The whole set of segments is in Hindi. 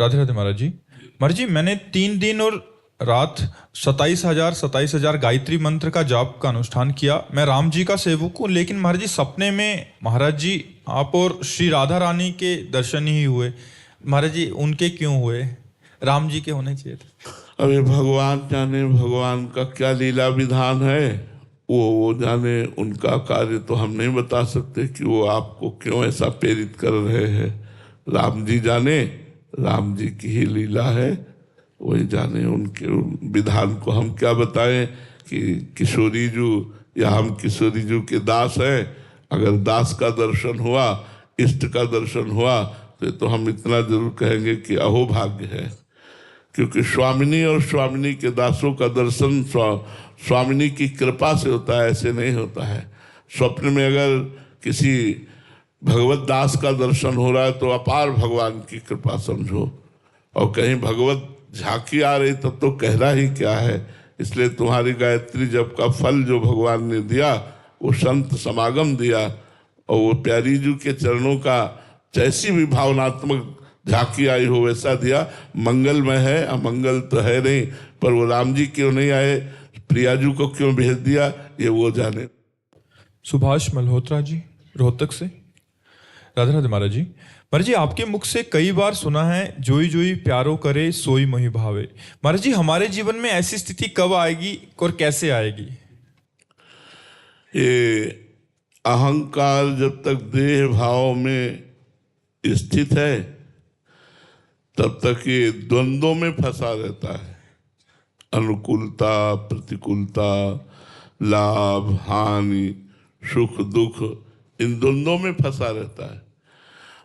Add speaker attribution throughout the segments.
Speaker 1: राधे राधे महाराज जी। महाराज जी, मैंने 3 दिन और रात 27,000 गायत्री मंत्र का जाप का अनुष्ठान किया। मैं राम जी का सेवक हूँ, लेकिन महाराज जी सपने में महाराज जी आप और श्री राधा रानी के दर्शन ही हुए। महाराज जी उनके क्यों हुए? राम जी के होने चाहिए थे।
Speaker 2: अरे भगवान जाने भगवान का क्या लीला विधान है, वो जाने। उनका कार्य तो हम नहीं बता सकते कि वो आपको क्यों ऐसा प्रेरित कर रहे हैं। राम जी जाने, राम जी की ही लीला है, वही जाने। उनके विधान को हम क्या बताएं कि किशोरी जी या हम किशोरी जी के दास हैं। अगर दास का दर्शन हुआ, इष्ट का दर्शन हुआ, तो हम इतना जरूर कहेंगे कि अहो भाग्य है। क्योंकि स्वामिनी और स्वामिनी के दासों का दर्शन स्वामिनी की कृपा से होता है, ऐसे नहीं होता है। स्वप्न में अगर किसी भगवत दास का दर्शन हो रहा है तो अपार भगवान की कृपा समझो, और कहीं भगवत झांकी आ रही तब तो कहना ही क्या है। इसलिए तुम्हारी गायत्री जप का फल जो भगवान ने दिया वो संत समागम दिया, और वो प्यारी जी के चरणों का जैसी भी भावनात्मक झांकी आई हो वैसा दिया। मंगलमय है, अमंगल तो है नहीं, पर वो राम जी क्यों नहीं आए, प्रियाजू को क्यों भेज दिया, ये वो जाने।
Speaker 1: सुभाष मल्होत्रा जी, रोहतक से। राधे राधे महाराज जी। महाराज जी, आपके मुख से कई बार सुना है, जोई जोई प्यारो करे सोई मोहि भावे। महाराज जी, हमारे जीवन में ऐसी स्थिति कब आएगी और कैसे आएगी?
Speaker 2: ये अहंकार जब तक देह भाव में स्थित है तब तक ये द्वंद्वों में फंसा रहता है। अनुकूलता प्रतिकूलता, लाभ हानि, सुख दुख, इन द्वंद्वों में फंसा रहता है।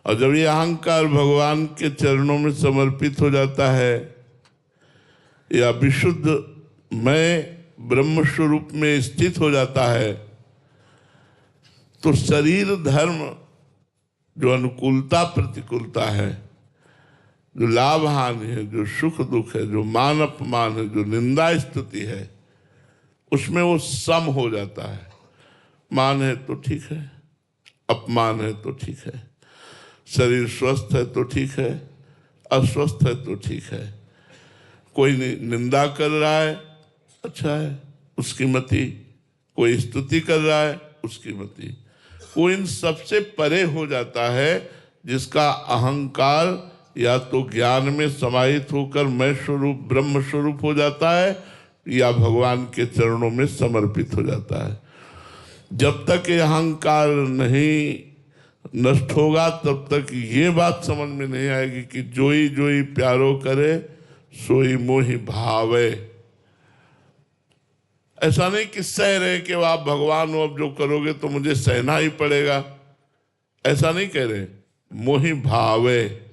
Speaker 2: और जब ये अहंकार भगवान के चरणों में समर्पित हो जाता है या विशुद्ध मैं ब्रह्म स्वरूप में स्थित हो जाता है, तो शरीर धर्म जो अनुकूलता प्रतिकूलता है, जो लाभ हानि है, जो सुख दुख है, जो मान अपमान है, जो निंदा स्तुति है, उसमें वो सम हो जाता है। मान है तो ठीक है, अपमान है तो ठीक है, शरीर स्वस्थ है तो ठीक है, अस्वस्थ है तो ठीक है। कोई निंदा कर रहा है, अच्छा है, उसकी मति। कोई स्तुति कर रहा है, उसकी मति। वो इन सबसे परे हो जाता है जिसका अहंकार या तो ज्ञान में समाहित होकर मैं स्वरूप ब्रह्म स्वरूप हो जाता है, या भगवान के चरणों में समर्पित हो जाता है। जब तक ये अहंकार नहीं नष्ट होगा तब तक ये बात समझ में नहीं आएगी कि जोई जोई प्यारो करे सोई मोहि भावे। ऐसा नहीं कि सह रहे कि आप भगवान हो, अब जो करोगे तो मुझे सहना ही पड़ेगा, ऐसा नहीं कह रहे। मोहि भावे,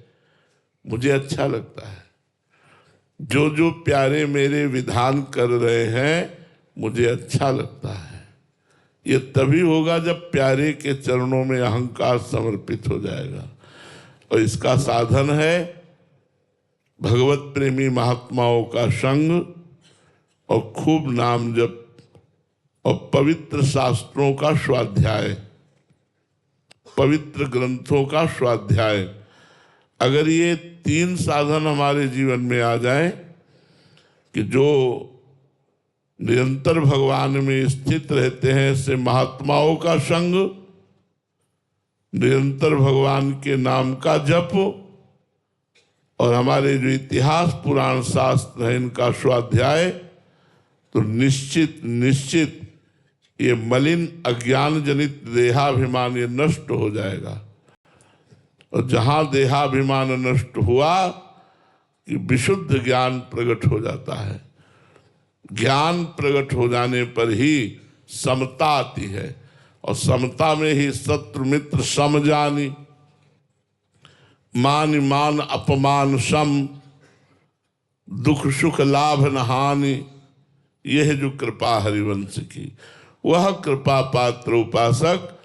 Speaker 2: मुझे अच्छा लगता है, जो जो प्यारे मेरे विधान कर रहे हैं मुझे अच्छा लगता है। ये तभी होगा जब प्यारे के चरणों में अहंकार समर्पित हो जाएगा। और इसका साधन है भगवत प्रेमी महात्माओं का संग और खूब नाम जप और पवित्र शास्त्रों का स्वाध्याय, पवित्र ग्रंथों का स्वाध्याय। अगर ये 3 साधन हमारे जीवन में आ जाए कि जो निरंतर भगवान में स्थित रहते हैं, से महात्माओं का संग, निरंतर भगवान के नाम का जप, और हमारे जो इतिहास पुराण शास्त्र है इनका स्वाध्याय, तो निश्चित निश्चित ये मलिन अज्ञान जनित देहाभिमान ये नष्ट हो जाएगा। और जहां देहाभिमान नष्ट हुआ कि विशुद्ध ज्ञान प्रकट हो जाता है। ज्ञान प्रकट हो जाने पर ही समता आती है, और समता में ही शत्रु मित्र सम जानी, मान मान अपमान सम, दुख सुख लाभ न हानि। यह जो कृपा हरिवंश की, वह कृपा पात्र उपासक